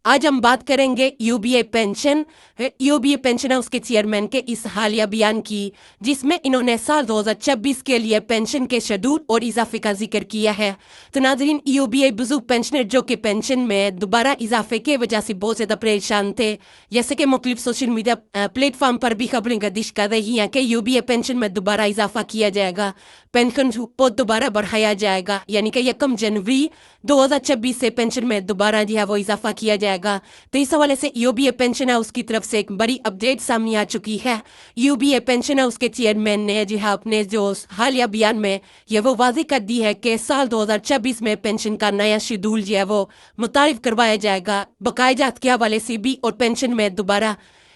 آج ہم بات کریں گے UBA پینشن ہاؤس کے چیئرمین کے اس حالیہ بیان کی، جس میں انہوں نے سال 2026 کے لیے پینشن کے شیڈول اور اضافے کا ذکر کیا ہے۔ تو ناظرین، UBA بزرگ پینشنر جو کہ پینشن میں دوبارہ اضافے کی وجہ سے بہت زیادہ پریشان تھے، جیسے کہ مختلف سوشل میڈیا پلیٹ فارم پر بھی خبریں گردش کر رہی ہیں کہ UBA پینشن میں دوبارہ اضافہ کیا جائے گا، پینشن کو دوبارہ بڑھایا جائے گا، یعنی کہ 1 جنوری 2026 سے پینشن میں دوبارہ جو ہے وہ اضافہ کیا جائے گا۔ تو اس حوالے سے UBA پینشن ہاؤس کی طرف سے ایک بڑی اپڈیٹ سامنے آ چکی ہے۔ UBA پینشن ہاؤس کے چیئرمین نے جو ہے اپنے جو حالیہ بیان میں یہ وہ واضح کر دی ہے کہ سال 2026 میں پینشن کا نیا شیڈول جو ہے وہ متعارف کروایا جائے گا، بقایا جات کے حوالے سے بھی اور پینشن میں دوبارہ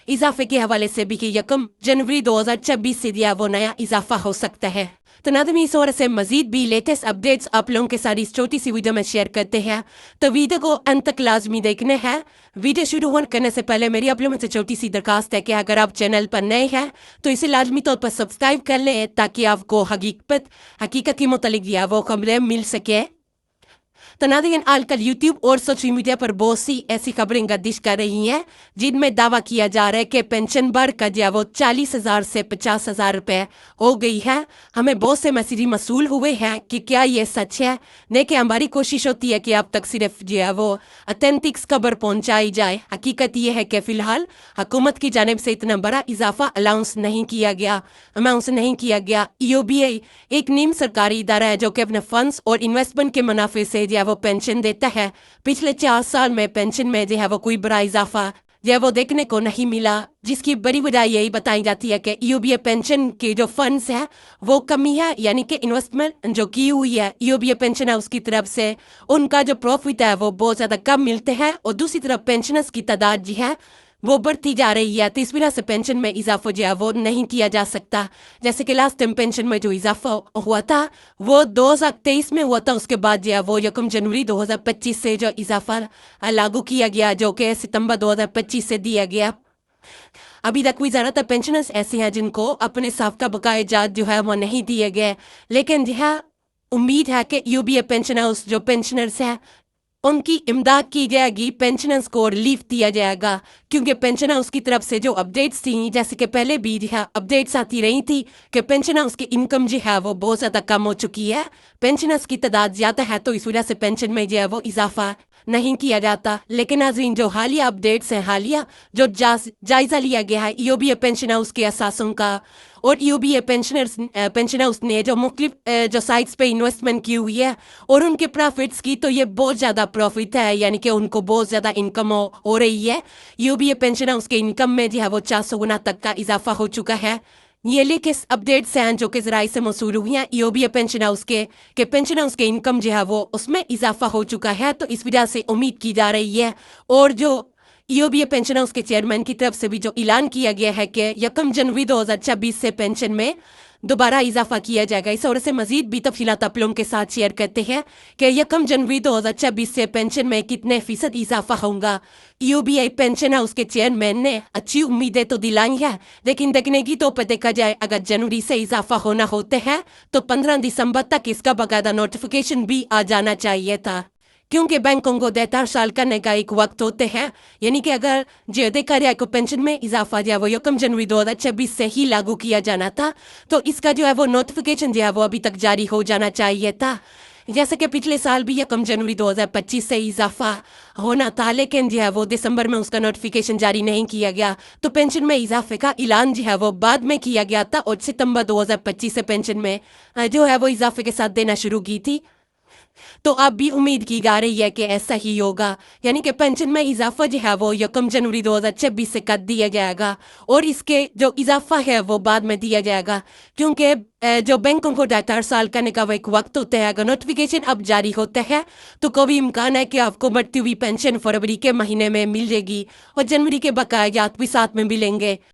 اضافے کے حوالے سے بھی کہ 1 جنوری 2026 سے جو ہے وہ نیا اضافہ ہو سکتا ہے۔ تو ناظرین، اس اور سے مزید بھی لیٹسٹ اپڈیٹس آپ لوگوں کے ساتھ اس چھوٹی سی ویڈیو میں شیئر کرتے ہیں، تو ویڈیو کو انت تک لازمی دیکھنے ہیں۔ ویڈیو شروع کرنے سے پہلے میری آپ لوگوں سے چھوٹی سی درخواست ہے کہ اگر آپ چینل پر نئے ہیں تو اسے لازمی طور پر سبسکرائب کر لیں تاکہ آپ کو حقیقت کے متعلق جو ہے وہ خبریں مل سکے۔ تو ناظرین، آج کل یوٹیوب اور سوشل میڈیا پر بہت سی ایسی خبریں گردش کر رہی ہیں جن میں دعویٰ کیا جا رہا ہے کہ پینشن بڑھ کر جو ہے وہ 40,000 سے 50,000 روپے ہو گئی ہے۔ ہمیں بہت سے میسیج موصول ہوئے ہیں کہ کیا یہ سچ ہے؟ دیکھیں، ہماری کوشش ہوتی ہے کہ آپ تک صرف جو ہے وہ اتھینٹکس خبر پہنچائی جائے۔ حقیقت یہ ہے کہ فی الحال حکومت کی جانب سے اتنا بڑا اضافہ الاؤنس نہیں کیا گیا، UBA ایک نیم سرکاری ادارہ ہے جو کہ اپنے فنڈز اور انویسٹمنٹ کے منافع سے جو ہے وہ پینشن دیتا ہے۔ پچھلے 4 سال میں پینشن میں جو ہے وہ کوئی بڑا اضافہ جو ہے وہ دیکھنے کو نہیں ملا، جس کی بڑی وجہ یہی بتائی جاتی ہے کہ UBA پینشن کے جو فنڈز ہیں وہ کمی ہے، یعنی کہ انویسٹمنٹ جو کی ہوئی ہے UBA پینشن ہاؤس کی طرف سے ان کا جو پروفٹ ہے وہ بہت زیادہ کم ملتے ہیں، اور دوسری طرف پینشنرز کی تعداد جو ہے وہ بڑھتی جا رہی ہے۔ تو اس وجہ سے پینشن میں اضافہ جو ہے وہ نہیں کیا جا سکتا۔ جیسے کہ لاسٹ ٹائم پینشن میں جو اضافہ ہوا تھا وہ 2023 میں ہوا تھا، اس کے بعد جو ہے وہ 1 جنوری 2025 سے جو اضافہ لاگو کیا گیا، جو کہ ستمبر 2025 سے دیا گیا۔ ابھی تک کوئی زیادہ تر پینشنرز ایسے ہیں جن کو اپنے سابقہ بقایا جات جو ہے وہ نہیں دیے گئے، لیکن جو ہے امید ہے کہ UBA پینشن ہاؤس جو پینشنرز ہیں ان کی امداد کی جائے گی، پینشنرز کو ریلیف دیا جائے گا، کیونکہ پینشن ہاؤس کی طرف سے جو اپڈیٹس تھیں، جیسے کہ پہلے بھی جو ہے اپڈیٹس آتی رہی تھی کہ پینشن ہاؤس کی انکم جو ہے وہ بہت زیادہ کم ہو چکی ہے، پینشنرز کی تعداد زیادہ ہے، تو اس وجہ سے پینشن میں جو ہے وہ اضافہ نہیں کیا جاتا۔ لیکن ناظرین، جو حالیہ اپڈیٹس ہیں، حالیہ جو جائزہ لیا گیا ہے UBA پینشن ہاؤس کے اثاثوں کا، اور UBA پینشن ہاؤس نے جو مختلف جو سائٹس پہ انویسٹمنٹ کی ہوئی ہے اور ان کے پروفٹس کی، تو یہ بہت زیادہ پروفٹ ہے، یعنی کہ ان کو بہت زیادہ انکم ہو رہی ہے۔ UBA پینشن ہاؤس کے انکم میں جو ہے وہ 400 گنا تک کا اضافہ ہو چکا ہے۔ یہ لیٹسٹ اپڈیٹس ہیں جو کہ ذرائع سے موصول ہوئی ہیں UBA پینشن ہاؤس کے، کہ پینشن ہاؤس کے انکم جو ہے وہ اس میں اضافہ ہو چکا ہے، تو اس وجہ سے امید کی جا رہی ہے۔ اور جو UBA پینشن ہاؤس کے چیئرمین کی طرف سے بھی جو اعلان کیا گیا ہے کہ 1 جنوری 2026 سے پینشن میں دوبارہ اضافہ کیا جائے گا، اس اور سے مزید بھی تفصیلات آپ لوگوں کے ساتھ شیئر کرتے ہیں کہ 1 جنوری 2026 سے پینشن میں کتنے فیصد اضافہ ہوگا۔ UBA پینشن ہاؤس کے چیئرمین نے اچھی امیدیں تو دلائی ہیں، لیکن دیکھنے کی تو پہ دیکھا جائے اگر جنوری سے اضافہ ہونا ہوتے ہیں تو 15 دسمبر تک اس کا باقاعدہ نوٹیفیکیشن بھی آ جانا چاہیے تھا، کیونکہ بینکوں کو دیتا سال کرنے کا ایک وقت ہوتے ہیں، یعنی کہ اگر جو دیکھا جائے کو پینشن میں اضافہ جو ہے وہ 1 جنوری 2026 سے ہی لاگو کیا جانا تھا، تو اس کا جو ہے وہ نوٹیفیکیشن جو ہے وہ ابھی تک جاری ہو جانا چاہیے تھا۔ جیسے کہ پچھلے سال بھی 1 جنوری 2025 سے اضافہ ہونا تھا، لیکن جو ہے وہ دسمبر میں اس کا نوٹیفیکیشن جاری نہیں کیا گیا، تو پینشن میں اضافے کا اعلان جو ہے وہ بعد میں کیا گیا تھا، اور ستمبر 2025 سے پینشن میں جو ہے وہ اضافے کے ساتھ دینا شروع کی تھی۔ تو اب بھی امید کی جا رہی ہے کہ ایسا ہی ہوگا، یعنی کہ پینشن میں اضافہ جو ہے وہ 1 جنوری 2026 سے کر دیا جائے گا، اور اس کے جو اضافہ ہے وہ بعد میں دیا جائے گا، کیونکہ جو بینکوں کو ڈاٹا ارسال کرنے کا وہ ایک وقت ہوتا ہے۔ اگر نوٹیفیکیشن اب جاری ہوتا ہے تو کوئی امکان ہے کہ آپ کو بڑھتی ہوئی پینشن فروری کے مہینے میں مل جائے گی، اور جنوری کے بقایا جات بھی ساتھ میں ملیں گے۔